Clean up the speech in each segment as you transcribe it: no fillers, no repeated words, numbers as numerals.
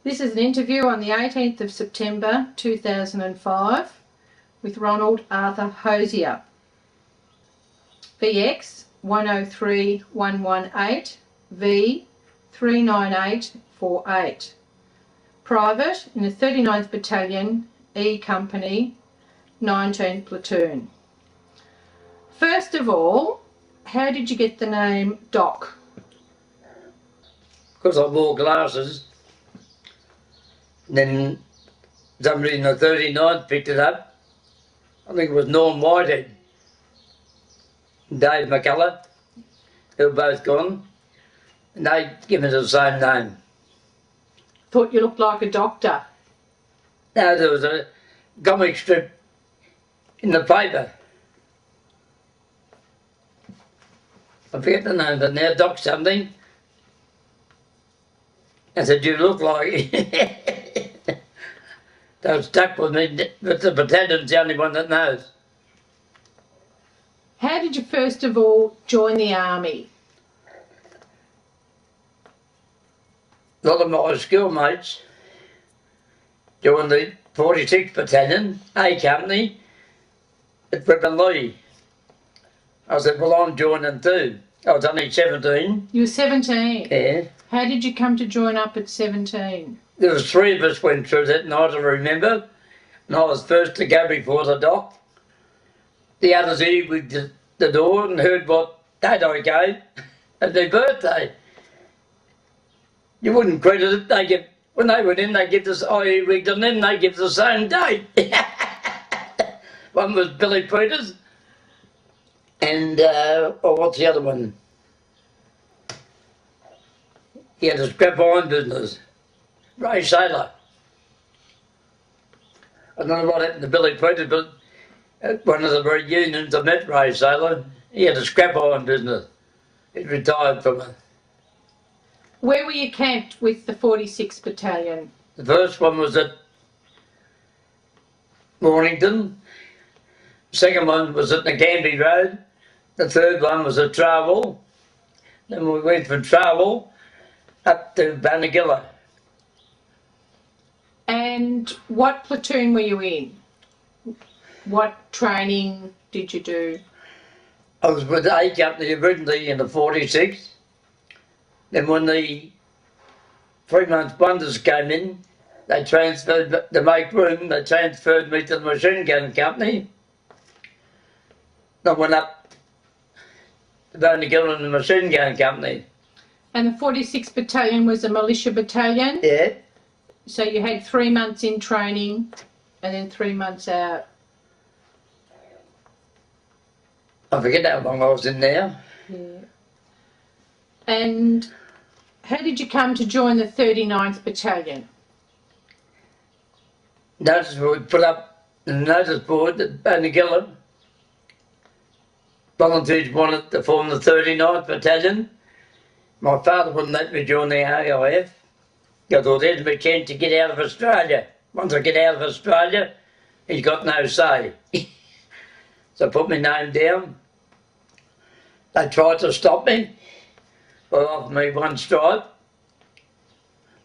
This is an interview on the 18th of September 2005 with Ronald Arthur Hosier. VX103118, V39848. Private in the 39th Battalion, E Company, 19 Platoon. First of all, how did you get the name Doc? Because I wore glasses. Then somebody in the 39th picked it up. I think it was Norm Whitehead and Dave McCullough, who were both gone. And they give me the same name. Thought you looked like a doctor. Now there was a comic strip in the paper. I forget the name, but now Doc something. I said, you look like it. They were stuck with me, but the battalion's the only one that knows. How did you first of all join the army? A lot of my schoolmates joined the 46th Battalion, A Company, at Whippenlee. I said, well, I'm joining too. I was only 17. You were 17? Yeah. How did you come to join up at 17? There was 3 of us went through that night, I remember. And I was first to go before the doc. The others earwigged the door and heard what date I gave at their birthday. You wouldn't credit it. When they went in, they give this, I earwigged and then they give the same date. One was Billy Peters and, what's the other one? He had a scrap iron business. Ray Sailor. I don't know what happened to Billy Peters, but at one of the reunions I met Ray Sailor. He had a scrap iron business. He'd retired from it. Where were you camped with the 46th Battalion? The first one was at Mornington. The second one was at Nagambie Road. The third one was at Travel. Then we went from Travel up to Banagilla. And what platoon were you in? What training did you do? I was with A Company originally in the 46th. Then when the 3-month wonders came in, they transferred, to make room, they transferred me to the machine gun company. I went up to Banagilla in the machine gun company. And the 46th Battalion was a militia battalion? Yeah. So you had 3 months in training and then 3 months out? I forget how long I was in there. Yeah. And how did you come to join the 39th Battalion? Notice board put up the notice board at Banagilla. Volunteers wanted to form the 39th Battalion. My father wouldn't let me join the AIF. I thought there's my chance to get out of Australia. Once I get out of Australia, he's got no say. So I put my name down. They tried to stop me. They offered me 1 stripe.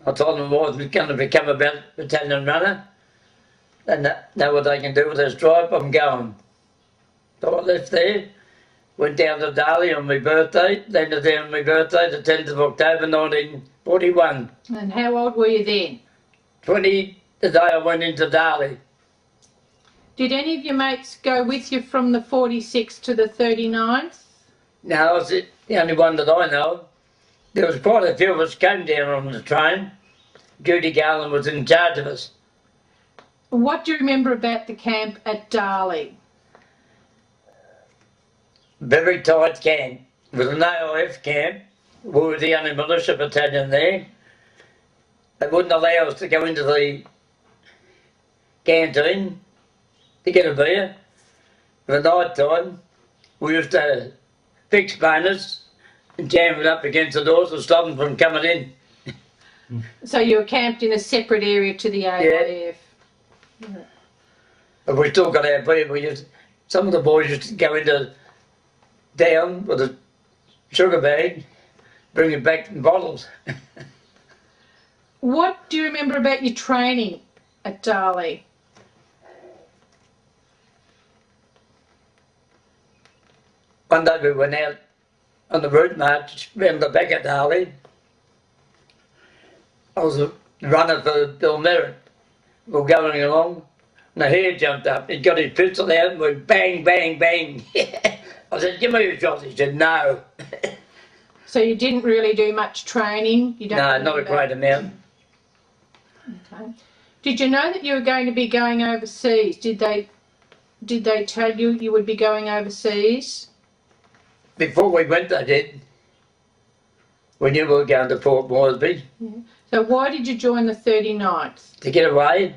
I told them I was going to become a battalion runner. They know what they can do with their stripe, I'm going. So I left there, went down to Darley on my birthday, landed there on my birthday, the 10th of October 1941. And how old were you then? 20 the day I went into Darley. Did any of your mates go with you from the 46th to the 39th? No, I was the only one that I know. There was quite a few of us came down on the train. Judy Garland was in charge of us. What do you remember about the camp at Darley? Very tight camp. It was an AIF camp. We were the only militia battalion there. They wouldn't allow us to go into the canteen to get a beer. For the night time, we used to fix bonus and jam it up against the doors to stop them from coming in. So you were camped in a separate area to the AIF? Yeah. But we still got our beer. Some of the boys used to go into town with a sugar bag, bring it back in bottles. What do you remember about your training at Darley? One day we went out on the route march round the back of Darley. I was a runner for Bill Merritt. We were going along, and the hare jumped up. He got his pistol out and went bang, bang, bang. I said, "Give me your shot." He said, "No." So you didn't really do much training? You don't No, not a great amount. Okay. Did you know that you were going to be going overseas? Did they tell you you would be going overseas? Before we went, they did. We knew we were going to Port Moresby. Yeah. So why did you join the 39th? To get away,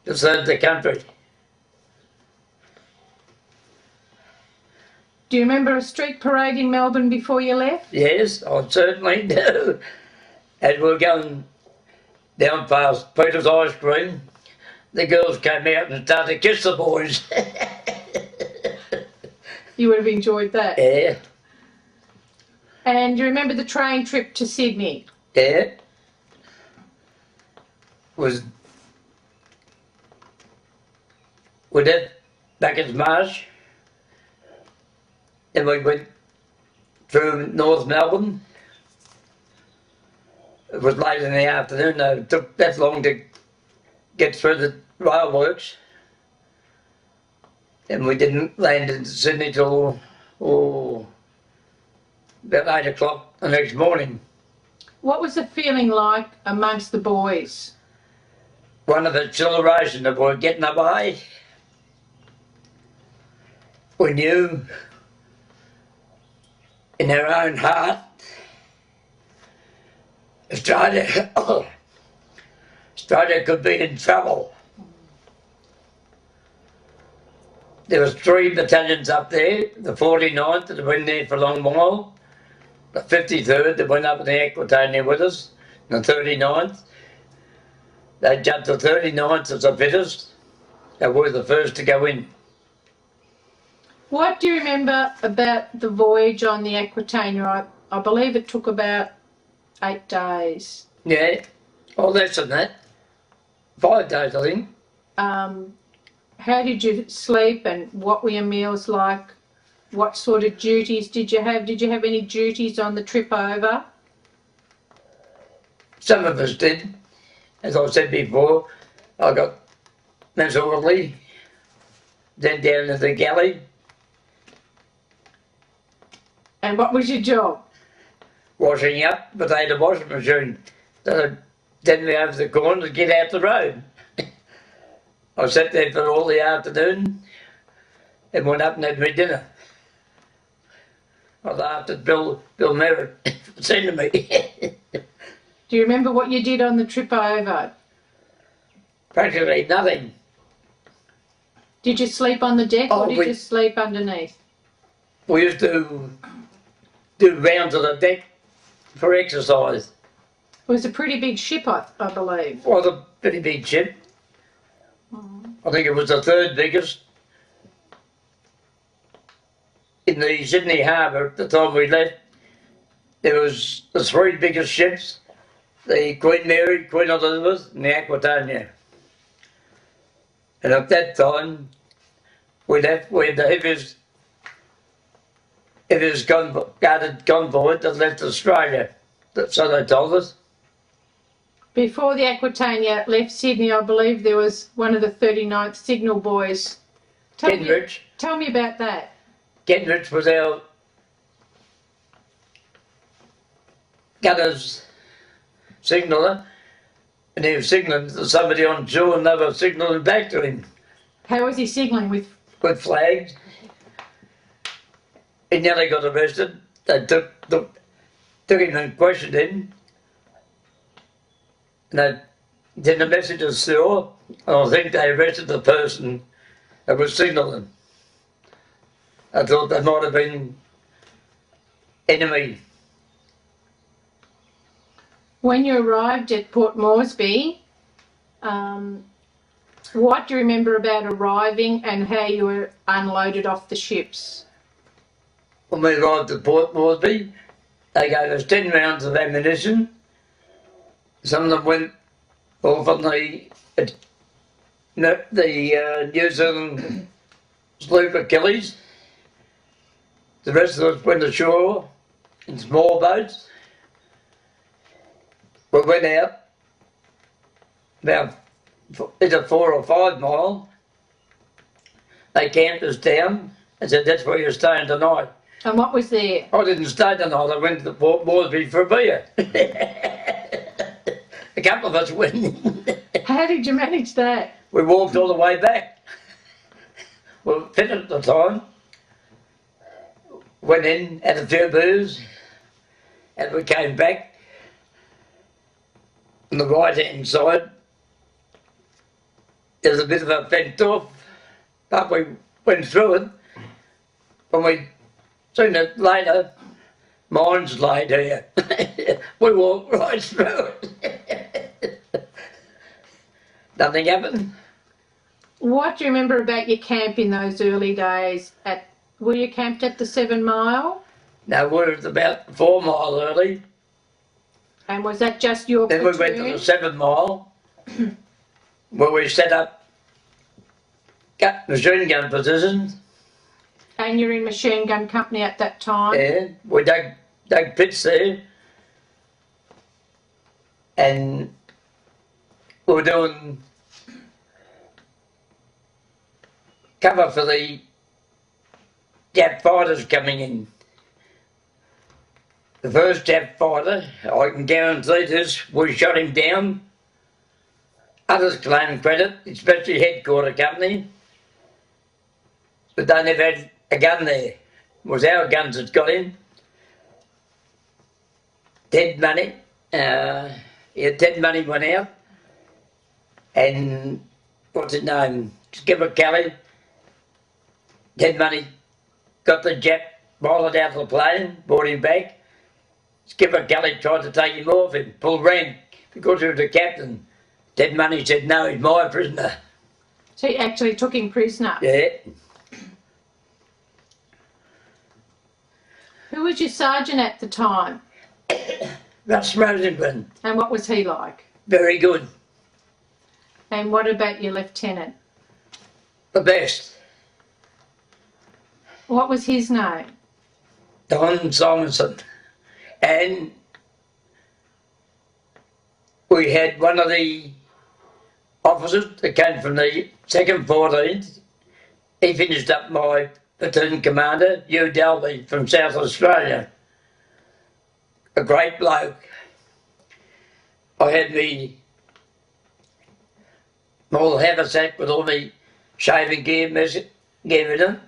to serve the country. Do you remember a street parade in Melbourne before you left? Yes, I certainly do. As we were going down past Peter's Ice Cream, the girls came out and started to kiss the boys. You would have enjoyed that. Yeah. And you remember the train trip to Sydney? Yeah. We did Bacchus Marsh. Then we went through North Melbourne. It was late in the afternoon, though. It took that long to get through the rail works. And we didn't land in Sydney till about 8 o'clock the next morning. What was the feeling like amongst the boys? One of exhilaration that we're getting away. We knew in our own heart Australia could be in trouble. There was 3 battalions up there, the 49th that had been there for a long while, the 53rd that went up in the Aquitania with us, and the 39th. They jumped the 39th as the fittest. They were the first to go in. What do you remember about the voyage on the Aquitania? I believe it took about 8 days. Yeah, oh, less than that. 5 days, I think. How did you sleep and what were your meals like? What sort of duties did you have? Did you have any duties on the trip over? Some of us did. As I said before, I got mess orderly, then down to the galley. And what was your job? Washing up, but they had a washing machine. So they sent me over the corner to get out the road. I sat there for all the afternoon and went up and had my dinner. I laughed at Bill Merritt for sending me. Do you remember what you did on the trip over? Practically nothing. Did you sleep on the deck or did you sleep underneath? We used to do rounds of the deck for exercise. It was a pretty big ship, I believe. Well, a pretty big ship. I think it was the 3rd biggest in the Sydney harbour at the time we left. There was the 3 biggest ships, the Queen Mary, Queen Elizabeth and the Aquitania. And at that time we had the heaviest guarded convoy that left Australia, so they told us. Before the Aquitania left Sydney, I believe there was one of the 39th signal boys. Tell me about that. Kenrich was our gunner's signaller, and he was signalling to somebody on shore and they were signalling back to him. How was he signalling with? With flags. He nearly got arrested. They took him and questioned him. And they did a message ashore, and I think they arrested the person that was signalling. I thought they might have been enemy. When you arrived at Port Moresby, what do you remember about arriving and how you were unloaded off the ships? When we arrived at Port Moresby, they gave us 10 rounds of ammunition Some of them went off on the New Zealand sloop Achilles. The rest of us went ashore in small boats. We went out about either 4 or 5 miles. They camped us down and said, that's where you're staying tonight. And what was there? I didn't stay tonight, I went to the Port Moresby for a beer. A couple of us went. How did you manage that? We walked all the way back. We were fit at the time. Went in, had a few booze, and we came back. On the right-hand side, there's a bit of a fence off, but we went through it, and we seen it later, mine's laid here. We walked right through it. Nothing happened. What do you remember about your camp in those early days? Were you camped at the 7 Mile? No, we were about 4 mile early. And was that just your Then platoon? we went to the 7 Mile, where we set up machine gun positions. And you're in machine gun company at that time? Yeah, we dug pits there. And we were doing cover for the Jap fighters coming in. The first Jap fighter, I can guarantee this, we shot him down. Others claim credit, especially headquarter company. But they never had a gun there. It was our guns that got him. Ted Money, Ted Money went out. And what's his name? Skipper Kelly. Ted Money got the Jap pilot out of the plane, brought him back. Skipper Kelly tried to take him off him, pulled rank because he was the captain. Ted Money said, no, he's my prisoner. So you actually took him prisoner? Yeah. Who was your sergeant at the time? Russ Rosenblum. And what was he like? Very good. And what about your lieutenant? The best. What was his name? Don Simonson. And we had one of the officers that came from the 2nd 14th. He finished up my platoon commander, Hugh Dalby from South Australia. A great bloke. I had my little haversack with all my shaving gear in it.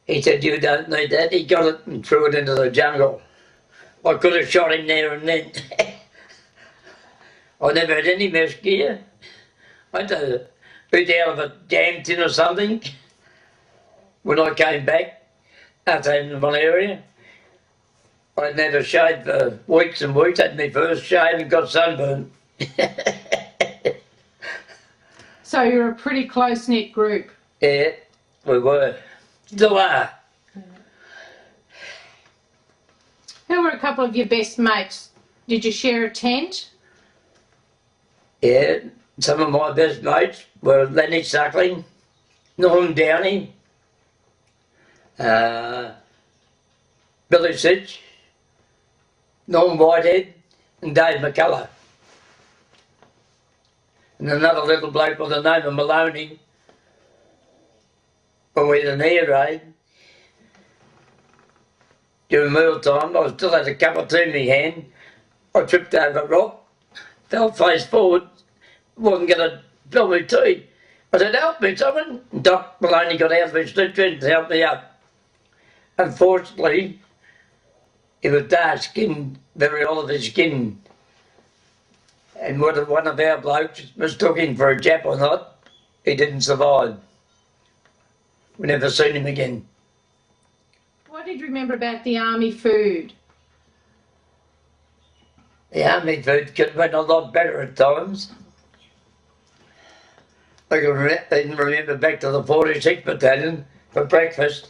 He said, you don't need that. He got it and threw it into the jungle. I could have shot him there and then. I never had any mess gear. I had to eat out of a jam tin or something. When I came back after having malaria, I never shaved for weeks and weeks. Had my first shave and got sunburned. So you're a pretty close-knit group? Yeah, we were. Still are. Who were a couple of your best mates? Did you share a tent? Yeah, some of my best mates were Lenny Suckling, Norm Downey, Billy Sitch, Norm Whitehead and Dave McCullough. And another little bloke by the name of Maloney. When we had an air raid, during meal time, I still had a cup of tea in my hand. I tripped over a rock, fell face forward, wasn't going to fill me tea. I said, help me, someone. And Doc Maloney got out of his sleep and helped me up. Unfortunately, he was dark-skinned, very olive skin. And whether one of our blokes mistook him for a Jap or not, he didn't survive. We never seen him again. What did you remember about the army food? The army food could have been a lot better at times. I can remember back to the 46th Battalion for breakfast.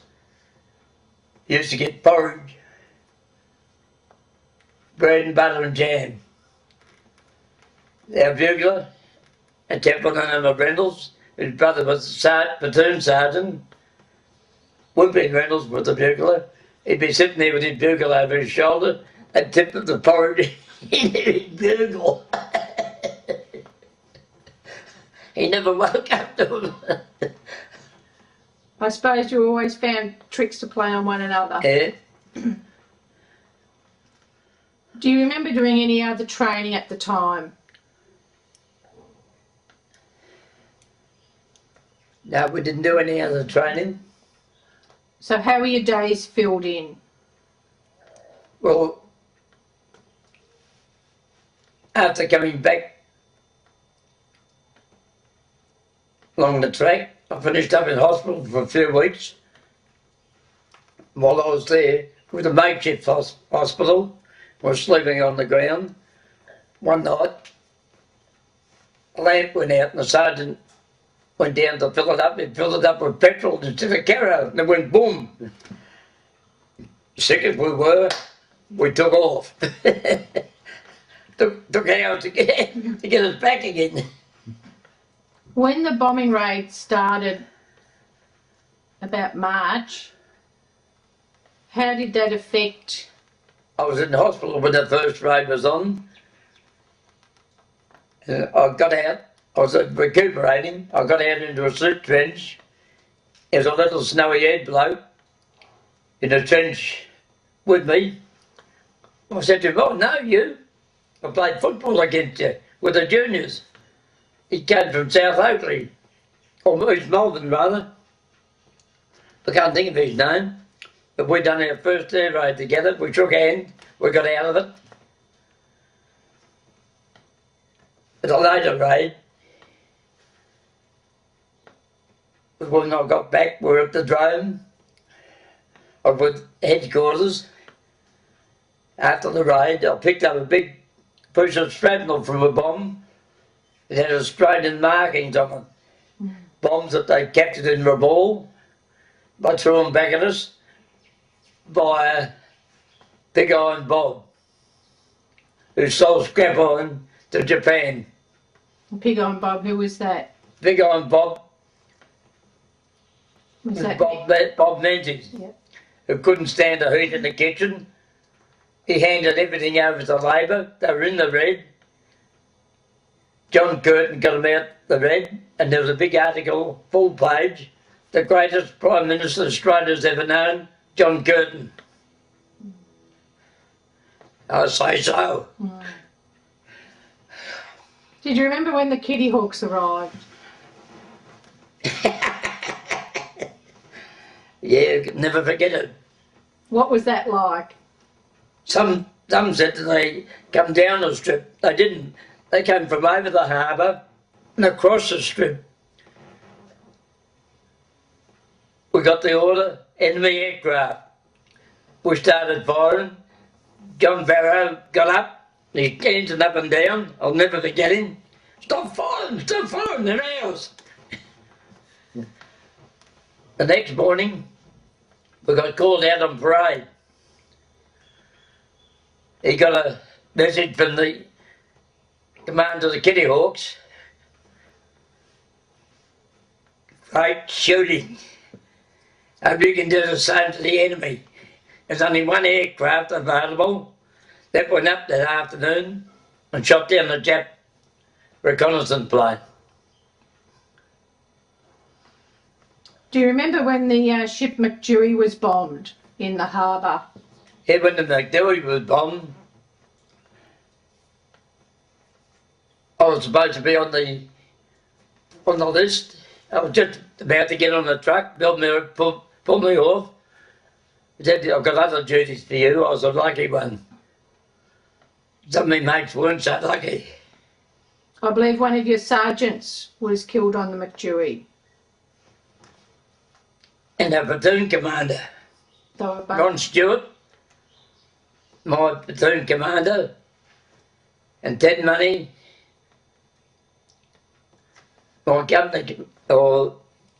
Used to get porridge, bread and butter and jam. our bugler, a chap by the name of Reynolds. His brother was platoon sergeant. Wimping Reynolds was the bugler. He'd be sitting there with his bugle over his shoulder, a tip of the porridge in his bugle. He never woke up to him. I suppose you always found tricks to play on one another. Yeah. Do you remember doing any other training at the time? No, we didn't do any other training. So how were your days filled in? Well, after coming back along the track, I finished up in hospital for a few weeks. While I was there, with a makeshift hospital, I was sleeping on the ground. One night, a lamp went out and the sergeant went down to fill it up. He filled it up with petrol instead of kerosene, and it went boom. Sick as we were, we took off. took hours to get us back again. When the bombing raid started about March, how did that affect? I was in the hospital when the first raid was on. I got out, I was recuperating, I got out into a soup trench. There was a little snowy-haired bloke in a trench with me. I said to him, "Oh, no, you. I played football against you with the juniors." He came from South Oakley, or East Melbourne rather. I can't think of his name. But we done our first air raid together. We shook hands, we got out of it. At a later raid, when I got back, we were at the drone. I was with headquarters. After the raid, I picked up a big piece of shrapnel from a bomb. It had Australian markings on it. Bombs that they captured in Rabaul. They threw them back at us by a Big Iron Bob, who sold scrap iron to Japan. Big Iron Bob, who was that? Big Iron Bob Was that Bob Menzies, Yep. who couldn't stand the heat in the kitchen. He handed everything over to Labor. They were in the red. John Curtin got them out the red, and there was a big article, full page, the greatest Prime Minister Australia's ever known, John Curtin. I say so. Did you remember when the Kitty Hawks arrived? Yeah, never forget it. What was that like? Some said that they come down the strip. They didn't. They came from over the harbour and across the strip. We got the order, enemy aircraft. We started firing. John Barrow got up, he's dancing up and down. I'll never forget him. Stop firing, they're ours. The next morning, we got called out on parade. He got a message from the commander of the Kitty Hawks. Great shooting. Hope you can do the same to the enemy. There's only one aircraft available. That went up that afternoon and shot down the Jap reconnaissance plane. Do you remember when the ship McDewey was bombed in the harbour? Yeah, when the McDewey was bombed, I was supposed to be on the list. I was just about to get on the truck, pull me off. He said, "I've got other duties for you." I was a lucky one. Some of my mates weren't so lucky. I believe one of your sergeants was killed on the McDewey. And our platoon commander, They were both. Ron Stewart, my platoon commander, and Ted Money, my company, or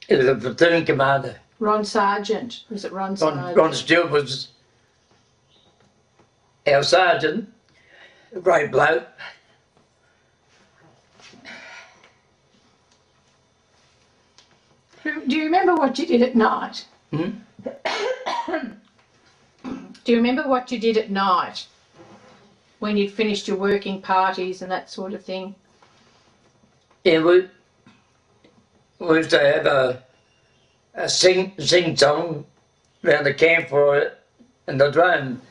it was a platoon commander. Ron Sargent. Was it Ron Sargent? Ron Stewart was our sergeant, a great bloke. Do you remember what you did at night? Hmm? Do you remember what you did at night when you'd finished your working parties and that sort of thing? Yeah, we used to have a sing song around the campfire in the drum.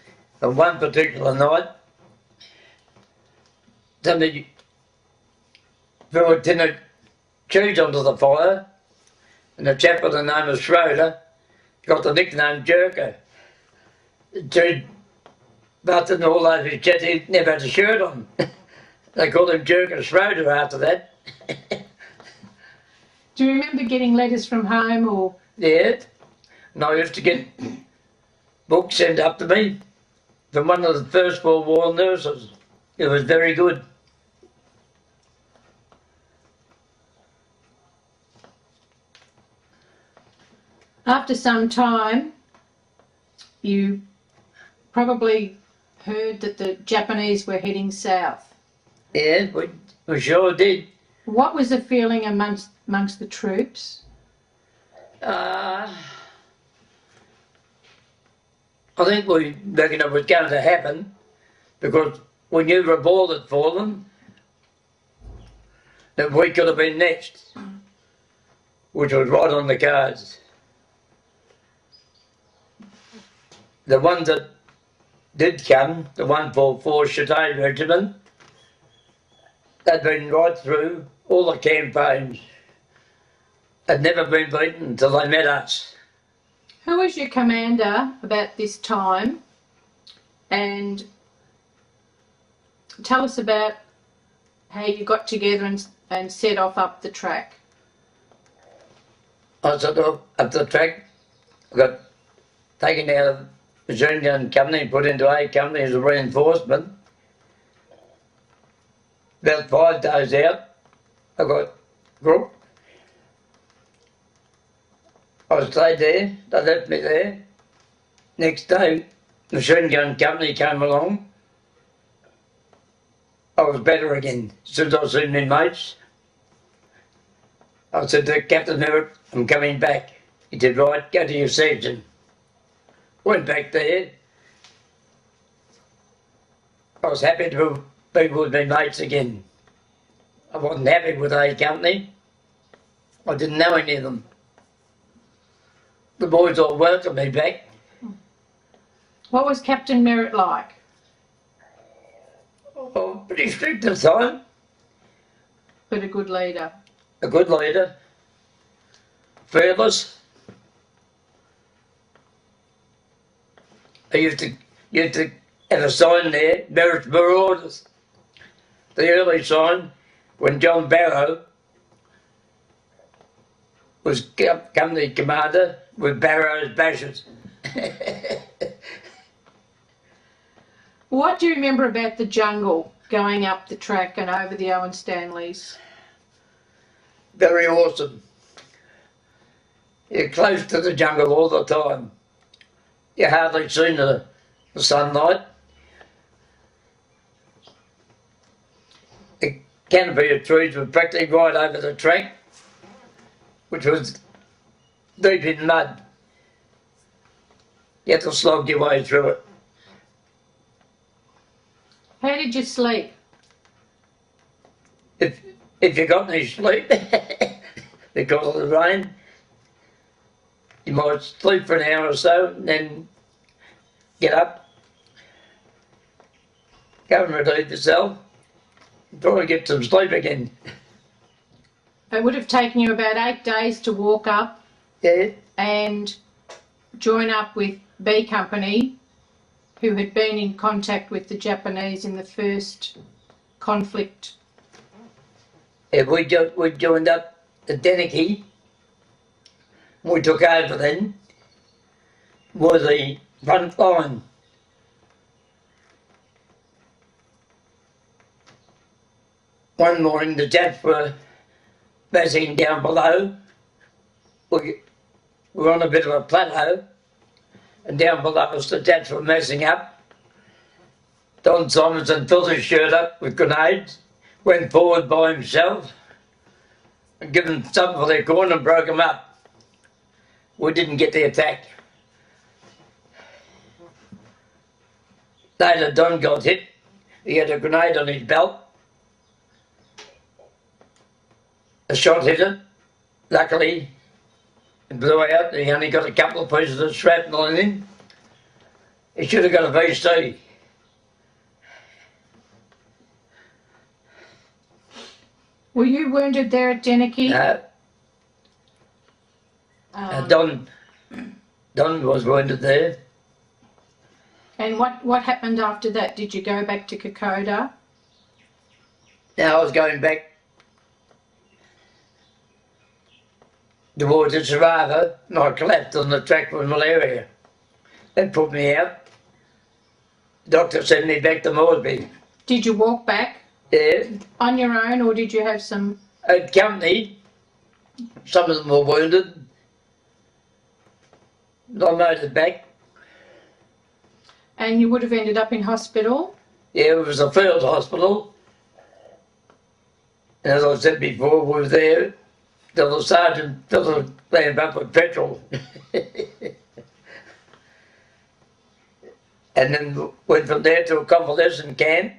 And one particular night, somebody threw a tin of cheese onto the fire, and the chap with the name of Schroeder got the nickname Jerker. Cheese busted all over his chest, he never had a shirt on. They called him Jerker Schroeder after that. Do you remember getting letters from home or? Yeah, and I used to get books sent up to me from one of the First World War nurses. It was very good. After some time, you probably heard that the Japanese were heading south. Yeah, we sure did. What was the feeling amongst the troops? I think we reckon it was going to happen because we knew reported for them that we could have been next, which was right on the cards. The ones that did come, the 144 Château Regiment, they'd been right through all the campaigns. Had never been beaten until they met us. Who was your commander about this time? And tell us about how you got together and set off up the track. I set off up the track. I got taken out of the machine gun company and put into A company as a reinforcement. About 5 days out, I got group. I stayed there, they left me there. Next day, the machine gun company came along. I was better again. As soon as I seen my mates, I said to Captain Merritt, I'm coming back. He said, right, go to your section. Went back there. I was happy to be with my mates again. I wasn't happy with A company. I didn't know any of them. The boys all welcomed me back. What was Captain Merritt like? Oh, pretty strict at the time. But a good leader. A good leader. Fearless. I used to have a sign there, Merritt's Marauders. The early sign, when John Barrow was company commander with Barrow's Bashes. What do you remember about the jungle going up the track and over the Owen Stanleys? Very awesome. You're close to the jungle all the time. You hardly see the sunlight. The canopy of trees was practically right over the track, which was deep in mud. You had to slog your way through it. How did you sleep? If you got any sleep because of the rain, you might sleep for an hour or so and then get up, go and relieve yourself, and probably get some sleep again. It would have taken you about 8 days to walk up. Yeah. And join up with B Company, who had been in contact with the Japanese in the first conflict. Yeah, we joined up at Deniki. We took over then. Were the front line. One morning the Jats were basing down below. We were on a bit of a plateau, and down below us the Jats were messing up. Don Simonson filled his shirt up with grenades, went forward by himself and gave them something for their corn and broke them up. we didn't get the attack. Later, Don got hit. He had a grenade on his belt. A shot hit it. Luckily, it blew out. He only got a couple of pieces of shrapnel in him. He should have got a VC. Were you wounded there at Deneki? No. Don was wounded there. And what happened after that? Did you go back to Kokoda? Now I was going back towards the survivor, and I collapsed on the track with malaria. That put me out. The doctor sent me back to Moresby. Did you walk back? Yeah. On your own, or did you have some... At company, some of them were wounded. I made it back. And you would have ended up in hospital? Yeah, it was a field hospital. And as I said before, we were there till the sergeant filled the lamp up with petrol. And then went from there to a convalescent camp.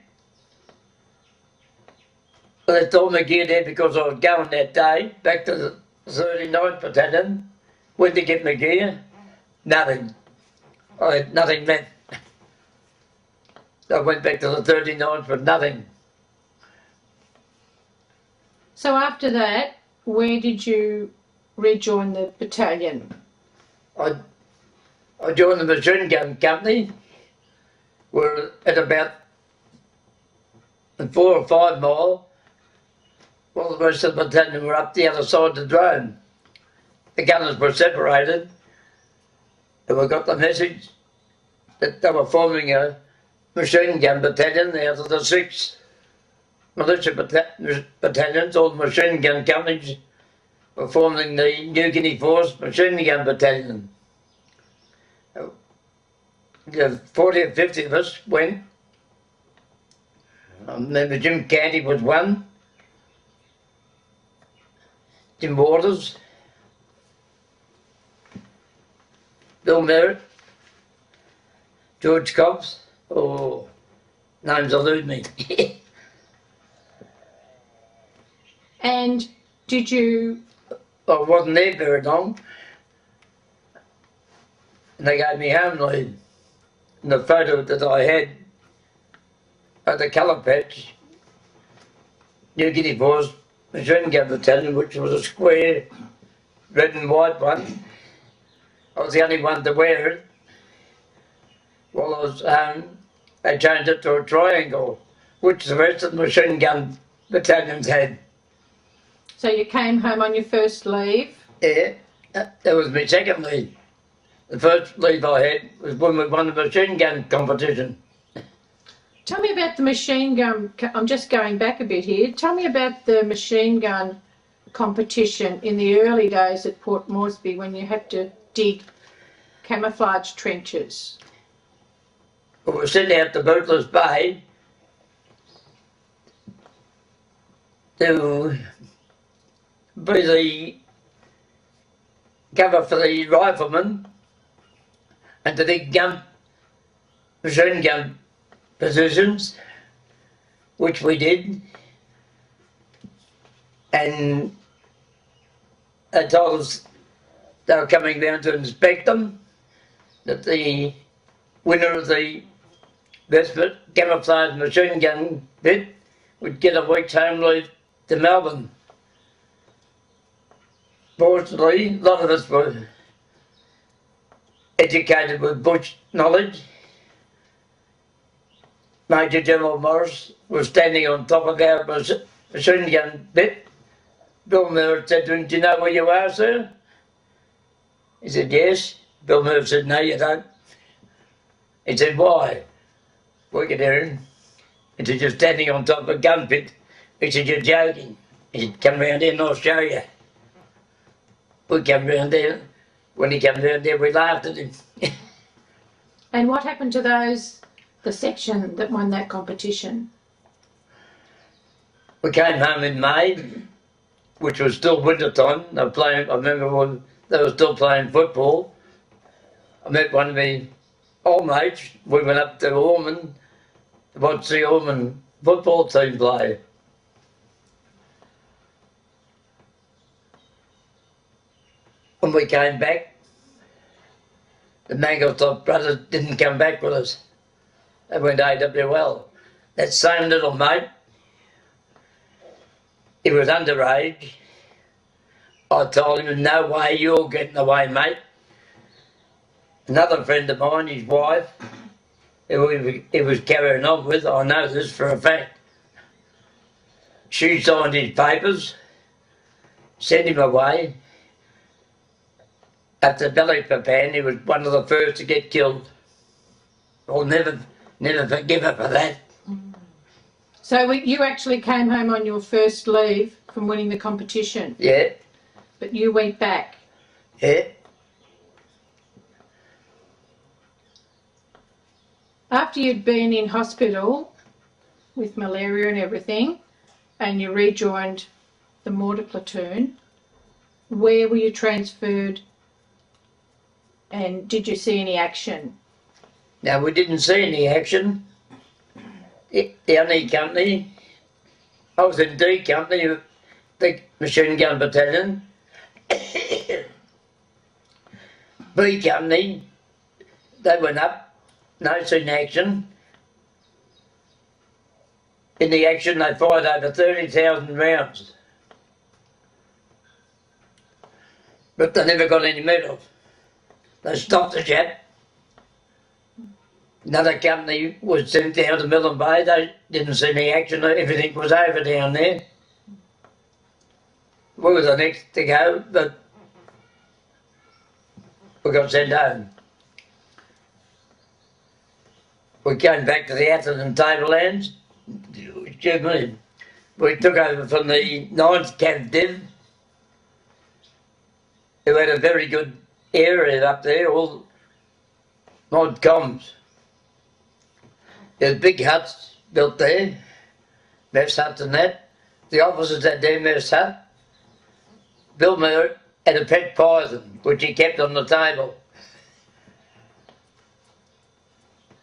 They told me to get there because I was going that day back to the 39th Battalion. Went to get my gear. Nothing. I had nothing left. I went back to the 39th with nothing. So after that, where did you rejoin the battalion? I joined the machine gun company. We're at about 4 or 5 mile. Well, the rest of the battalion were up the other side of the drone. The gunners were separated, and we got the message that they were forming a machine gun battalion out of the 6 militia battalions. All the machine gun companies were forming the New Guinea Force Machine Gun Battalion. The 40 or 50 of us went. I remember Jim Canty was one. Jim Waters. Bill Merritt. George Cobbs. Oh, names elude me. And did you... I wasn't there very long. And they gave me home leave. And the photo that I had at the colour patch, New Guinea Force Machine Gun Battalion, which was a square red and white one. I was the only one to wear it. While I was home, they changed it to a triangle, which the rest of the machine gun battalions had. So you came home on your first leave? Yeah, that was my second leave. The first leave I had was when we won the machine gun competition. Tell me about the machine gun, I'm just going back a bit here. Tell me about the machine gun competition in the early days at Port Moresby when you had to dig camouflage trenches. We were sent out to Bootless Bay to be the cover for the riflemen and to dig machine gun positions, which we did, and they told us they were coming down to inspect them, that the winner of the best camouflage machine gun bit would get a week's home leave to Melbourne. Fortunately, a lot of us were educated with bush knowledge. Major General Morris was standing on top of our machine gun bit. Bill Merritt said to him, "Do you know where you are, sir?" He said, "Yes." Bill Merritt said, "No, you don't." He said, "Why?" We could hear him. He said, "You're standing on top of a gun pit." He said, "You're joking." He said, "Come round here and I'll show you." We came round there. When he came round there, we laughed at him. And what happened to the section that won that competition? We came home in May, which was still winter time. They were playing, I remember they were still playing football. I met one of my old mates. We went up to Ormond to watch the Ormond football team play. When we came back, the Mangelsdorf brothers didn't come back with us. They went AWL. That same little mate, he was underage. I told him, no way you're getting away, mate. Another friend of mine, his wife, who he was carrying on with, I know this for a fact. She signed his papers, sent him away. At the Battalion, he was one of the first to get killed. I'll never forgive her for that. So you actually came home on your first leave from winning the competition? Yeah. But you went back? Yeah. After you'd been in hospital with malaria and everything, and you rejoined the mortar platoon, where were you transferred and did you see any action? Now, we didn't see any action. The only company, I was in D company, the machine gun battalion. B company, they went up, no seen action. In the action, they fired over 30,000 rounds. But they never got any medals. They stopped the chap. Another company was sent down to Millen Bay. They didn't see any action. Everything was over down there. We were the next to go, but we got sent home. We came back to the Atherton Tablelands. Excuse me. We took over from the 9th Cav Div, who had a very good area up there, all mod comms. There's big huts built there, mess huts and that. The officers had their mess hut. Bill Miller had a pet python, which he kept on the table.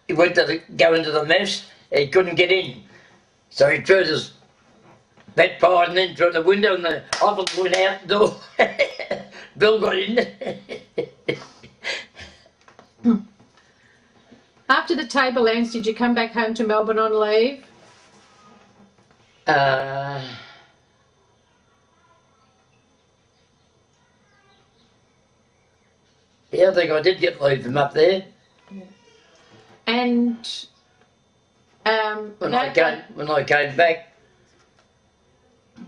He went to go into the mess, he couldn't get in. So he threw his pet python in through the window and the officer went out the door. Bill got in. After the Tablelands, did you come back home to Melbourne on leave? Yeah, I think I did get leave from up there. And When I came back,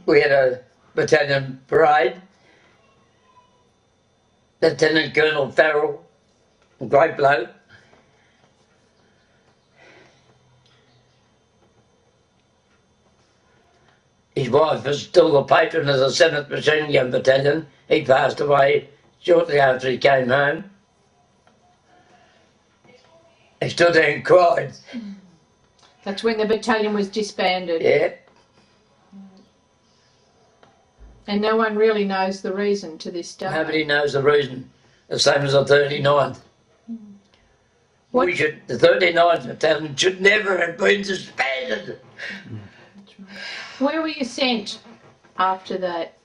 we had a battalion parade. Lieutenant Colonel Farrell, a great bloke. His wife was still the patron of the 7th Machine Gun Battalion. He passed away shortly after he came home. He stood there and cried. That's when the battalion was disbanded. Yeah. And no one really knows the reason to this day. Nobody knows the reason. The same as the 39th. What? The 39th Battalion should never have been disbanded. Where were you sent after that,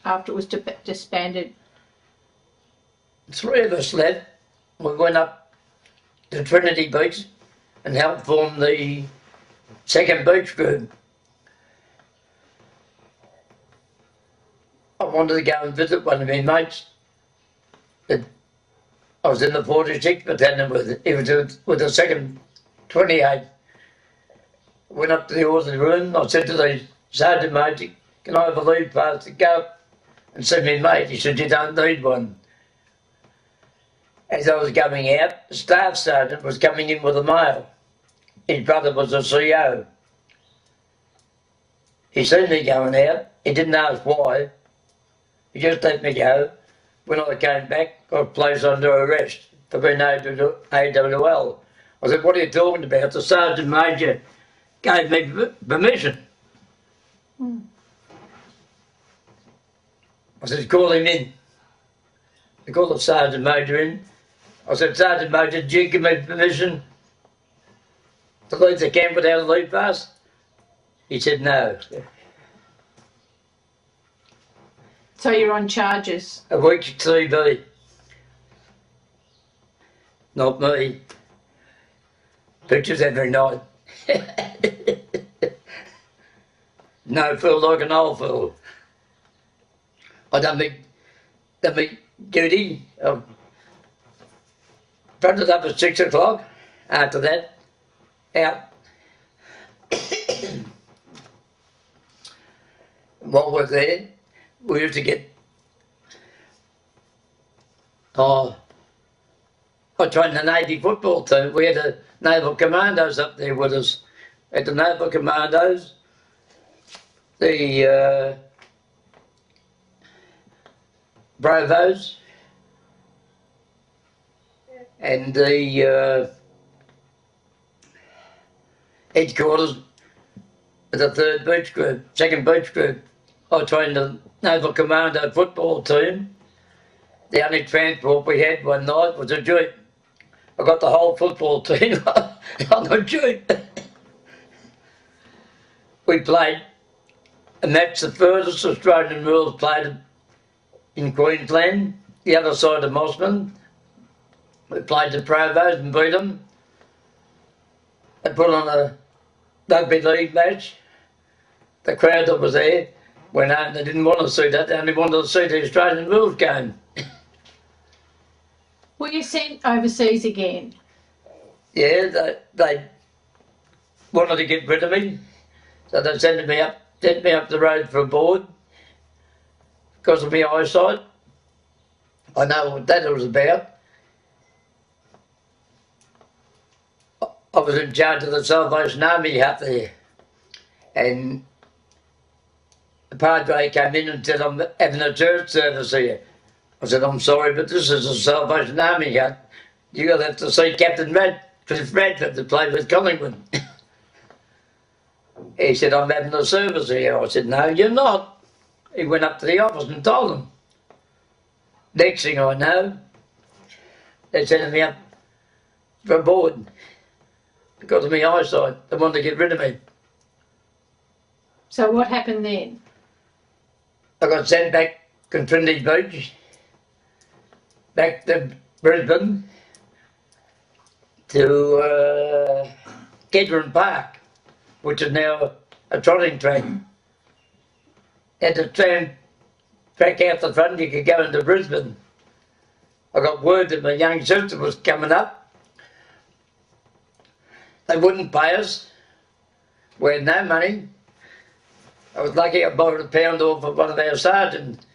after it was disbanded? 3 of us left. We went up to Trinity Beach and helped form the 2nd Beach Group. I wanted to go and visit one of my mates. I was in the 46th Battalion with the 2nd 28. Went up to the orderly room. I said to the sergeant major, can I have a leave pass to go and see my mate? He said, you don't need one. As I was going out, the staff sergeant was coming in with a mail. His brother was a CO. He seen me going out. He didn't ask why. He just let me go. When I came back, I was placed under arrest for being AWL. I said, what are you talking about? The sergeant major gave me permission. I said, call him in. I called the Sergeant Major in. I said, Sergeant Major, did you give me permission to leave the camp without a leave pass? He said no. So you're on charges? A week TV. Not me. Pictures every night. No feel like an old fool. I done my duty. I fronted up at 6 o'clock. After that, out. While we're there, we used to get, I trained the Navy football team. We had the Naval Commandos up there with us. At the Naval Commandos, the Bravos, and the headquarters of the 3rd Beach Group, 2nd Beach Group. I trained the Naval Commando football team. The only transport we had one night was a Jeep. I got the whole football team on a Jeep. We played a match, the furthest Australian rules played in Queensland, the other side of Mossman. We played the Provos and beat them. They put on a rugby league match. The crowd that was there went out and they didn't want to see that, they only wanted to see the Australian rules game. Were you sent overseas again? Yeah, they wanted to get rid of me, so they sent me up the road for a board because of my eyesight. I know what that was about. I was in charge of the Salvation Army out there, and the Padre came in and said, I'm having a church service here. I said, I'm sorry, but this is a Salvation Army hut. You're going to have to see Captain Cliff Radford that played with Collingwood. He said, I'm having a service here. I said, no, you're not. He went up to the office and told them. Next thing I know, they sent me up for a board because of my eyesight. They wanted to get rid of me. So what happened then? I got sent back to Trinity Beach, back to Brisbane, to Kedron Park, which is now a trotting track. Had the tram track out the front, you could go into Brisbane. I got word that my young sister was coming up. They wouldn't pay us. We had no money. I was lucky I borrowed a pound off of one of our sergeants.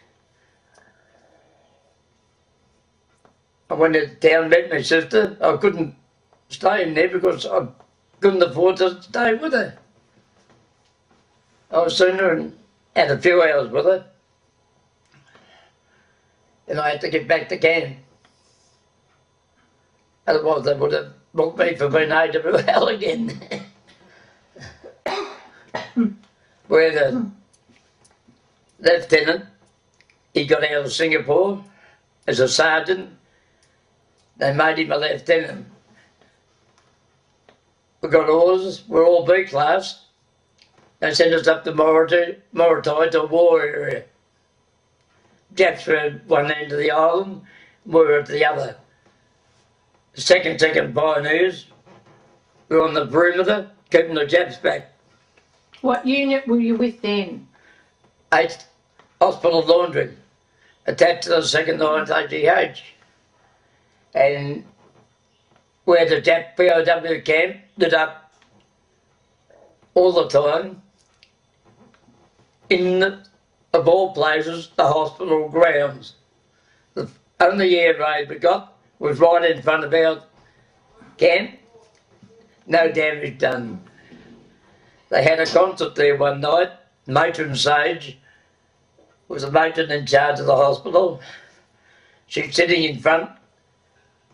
I went to town, met my sister. I couldn't stay in there because I couldn't afford to stay with her. I was seen her and had a few hours with her. And I had to get back to camp. Otherwise they would have booked me for being AWL again. Where the lieutenant, he got out of Singapore as a sergeant. They made him a lieutenant. We got orders, we're all B class. They sent us up to Morotai to a war area. Japs were at one end of the island, we were at the other. The second pioneers were on the perimeter, keeping the Japs back. What unit were you with then? 8th Hospital Laundry, attached to the 2nd 9th AGH. And where the Jap POW camp lit up all the time, of all places, the hospital grounds. The only air raid we got was right in front of our camp. No damage done. They had a concert there one night. Matron Sage was the matron in charge of the hospital. She's sitting in front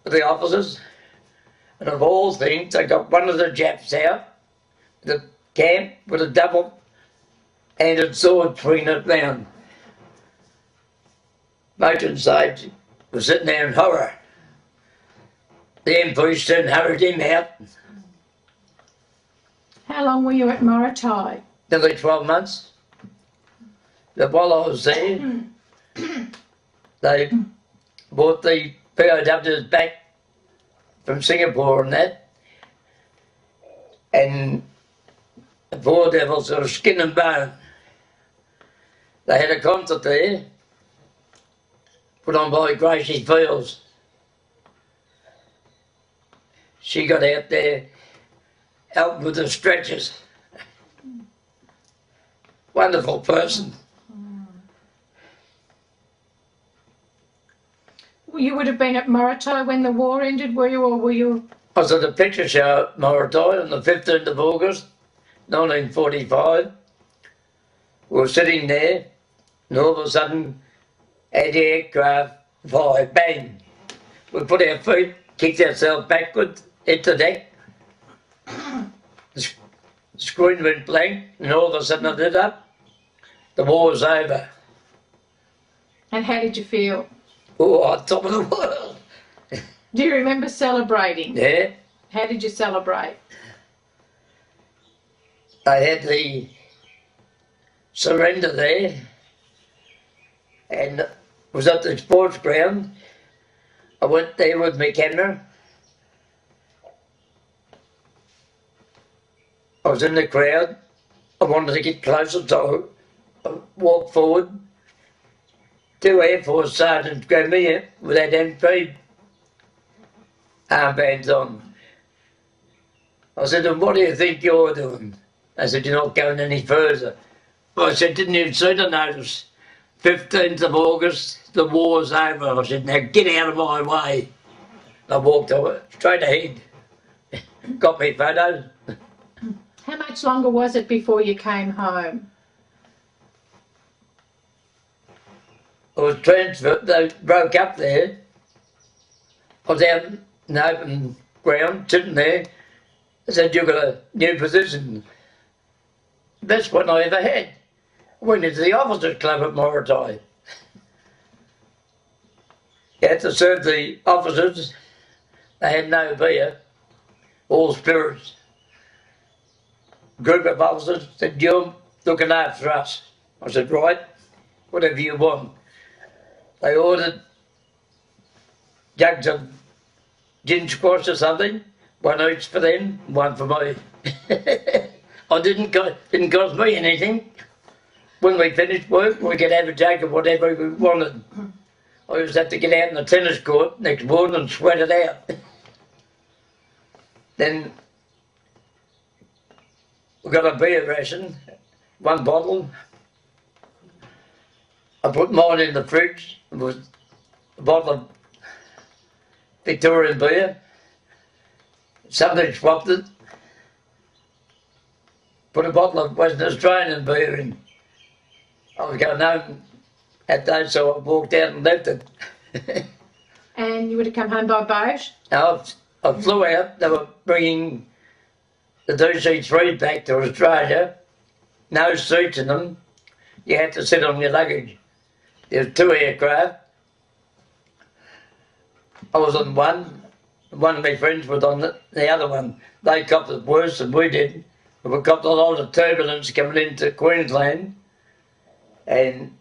of the officers, and of all things, they got one of the Japs out, the camp, with a double-handed sword between it round. Matron Sage was sitting there in horror. The MPs soon hurried him out. How long were you at Maratai? Nearly 12 months. But while I was there, they brought the POWs back from Singapore and that, and the poor devils were skin and bone. They had a concert there, put on by Gracie Fields. She got out there, helping with the stretchers. Wonderful person. You would have been at Maratai when the war ended, were you, or were you? I was at a picture show at Maratai on the 15th of August, 1945. We were sitting there, and all of a sudden, anti-aircraft fired, bang. We put our feet, kicked ourselves backward, hit the deck. The screen went blank, and all of a sudden it lit up. The war was over. And how did you feel? Oh, on top of the world. Do you remember celebrating? Yeah. How did you celebrate? I had the surrender there, and was at the sports ground. I went there with my camera. I was in the crowd. I wanted to get closer, so I walked forward. 2 Air Force sergeants grabbed me in with that MP armbands on. I said, "And what do you think you're doing?" I said, "You're not going any further." I said, "Didn't you see the notice? 15th of August, the war's over." I said, "Now get out of my way." I walked over, straight ahead. Got me photos. How much longer was it before you came home? I was transferred, they broke up there. I was out in the open ground, sitting there. They said, "You've got a new position." Best one I ever had. I went into the officers' club at Maratai. You had to serve the officers. They had no beer, all spirits. Group of officers said, "You're looking after us." I said, "Right, whatever you want." They ordered jugs of gin squash or something, one each for them, one for me. Didn't cost me anything. When we finished work, we could have a jug of whatever we wanted. I just had to get out in the tennis court next morning and sweat it out. Then we got a beer ration, 1 bottle. I put mine in the fridge. It was a bottle of Victorian beer. Somebody swapped it. Put a bottle of Western Australian beer in. I was going home that day, so I walked out and left it. And you would have come home by boat? Now, I flew out. They were bringing the DC-3 back to Australia. No seats in them. You had to sit on your luggage. There were 2 aircraft. I was on one. One of my friends was on the other one. They copped it worse than we did. We copped a lot of turbulence coming into Queensland, and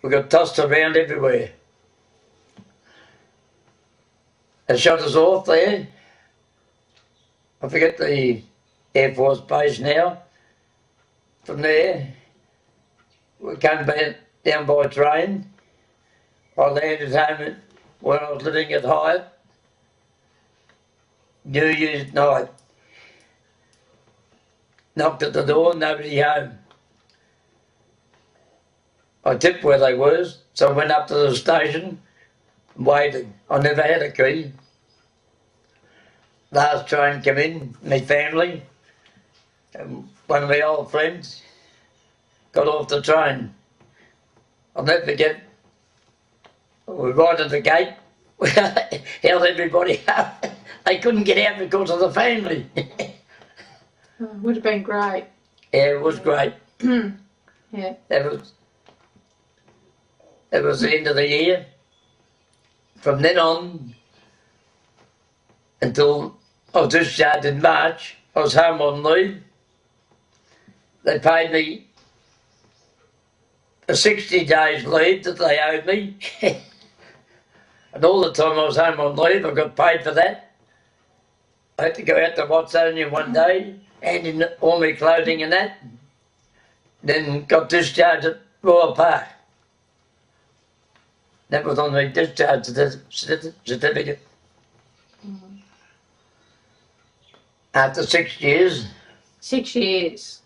we got tossed around everywhere. They shot us off there. I forget the Air Force base now. From there, we came back down by train. I landed home where I was living at Hyatt. New Year's night. Knocked at the door, nobody home. I tipped where they were, so I went up to the station and waited. I never had a key. Last train came in, my family, and one of my old friends got off the train. I'll never forget, we were right at the gate, we held everybody up. They couldn't get out because of the family. Would have been great. Yeah, it was great. Yeah. That was It was the end of the year. From then on, until I was discharged in March, I was home on leave. They paid me a 60 days leave that they owed me. And all the time I was home on leave, I got paid for that. I had to go out to Watsonia one day, hand in all my clothing and that. Then got discharged at Royal Park. That was on the discharge certificate. After 6 years. 6 years.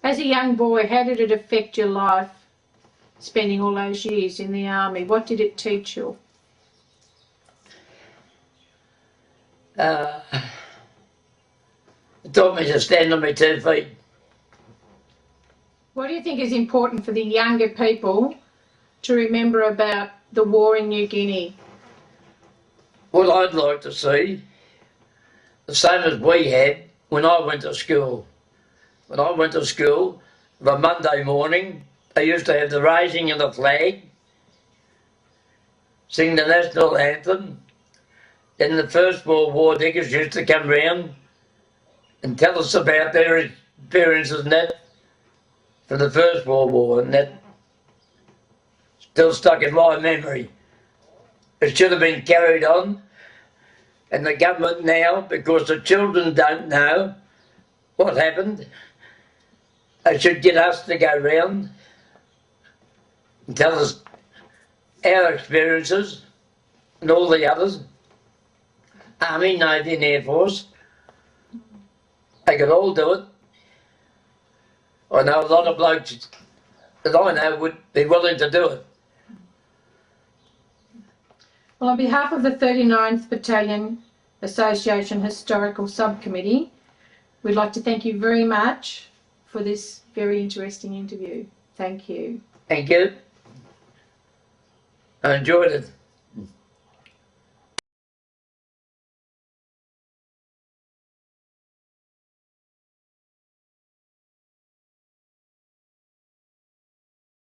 As a young boy, how did it affect your life, spending all those years in the army? What did it teach you? It taught me to stand on my 2 feet. What do you think is important for the younger people to remember about the war in New Guinea? What I'd like to see, the same as we had when I went to school. When I went to school, on Monday morning, they used to have the raising of the flag, sing the national anthem. Then the First World War diggers used to come round and tell us about their experiences and that for the First World War, and that still stuck in my memory. It should have been carried on, and the government now, because the children don't know what happened, they should get us to go round and tell us our experiences and all the others. Army, Navy and Air Force, they could all do it. I know a lot of blokes that I know would be willing to do it. Well, on behalf of the 39th Battalion Association Historical Subcommittee, we'd like to thank you very much for this very interesting interview. Thank you. Thank you. I enjoyed it.